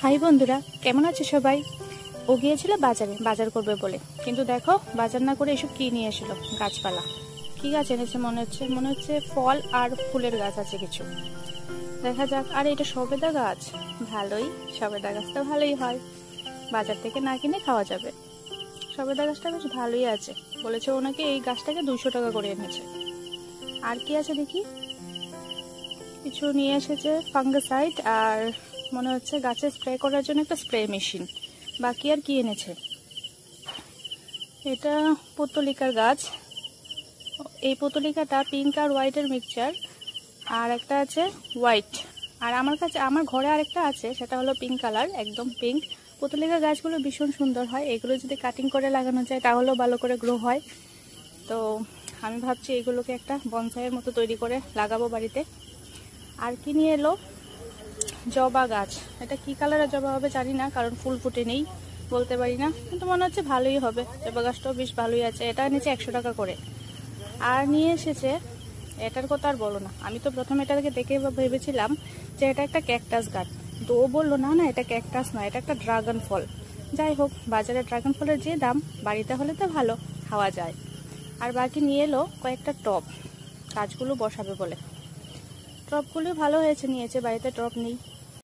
High বন্ধুরা, কেমন আছে সবাই? ও গিয়েছিল বাজার করবে বলে, কিন্তু দেখো বাজার না করে এসব কি নিয়ে এসেছিল। গাছপালা কি গাছ এনেছে মনে হচ্ছে ফল আর ফুলের গাছ আছে কিছু। দেখা যাক। আর এটা সবেদা গাছ, ভালোই, সবেদা গাছটা ভালোই হয়, বাজার থেকে না কিনে খাওয়া যাবে। সবেদা গাছটা বেশ ভালোই আছে, বলেছে ওনাকে এই গাছটাকে 200 টাকা করে এনেছে। আর কি আছে দেখি, কিছু নিয়ে এসেছে ফাঙ্গিসাইড, আর মনে হচ্ছে গাছে স্প্রে করার জন্য একটা স্প্রে মেশিন। বাকি আর কি এনেছে, এটা পত্তলিকার গাছ। এই পত্তলিকাটা পিঙ্ক আর হোয়াইটের মিক্সচার, আর একটা আছে হোয়াইট। আর আমার ঘরে আরেকটা আছে, সেটা হলো পিঙ্ক কালার, একদম পিঙ্ক। পত্তলিকা গাছগুলো ভীষণ সুন্দর হয়, এগুলো যদি কাটিং করে লাগানো যায় তাহলেও ভালো করে গ্রো হয়। তো আমি ভাবছি এগুলোকে একটা বনসাইয়ের মতো তৈরি করে লাগাবো বাড়িতে। আর কি নিয়ে এলো, জবা গাছ। এটা কি কালারের জবা হবে জানি না, কারণ ফুল ফুটে নেই, বলতে পারি না, কিন্তু মনে হচ্ছে ভালোই হবে। জবা গাছটাও বেশ ভালোই আছে। এটা নিচে 100 টাকা করে। আর নিয়ে এসেছে, এটার কথা আর বলো না, আমি তো প্রথমে এটাকে দেখে ভেবেছিলাম যে এটা একটা ক্যাকটাস গাছ, তো ও বললো না না এটা ক্যাকটাস নয়, এটা একটা ড্রাগন ফল। যাই হোক, বাজারে ড্রাগন ফলের যে দাম, বাড়িতে হলে তো ভালো, খাওয়া যায়। আর বাকি নিয়ে এলো কয়েকটা টব, গাছগুলো বসাবে বলে। টবগুলো ভালো হয়েছে, নিয়েছে, বাড়িতে টব নেই,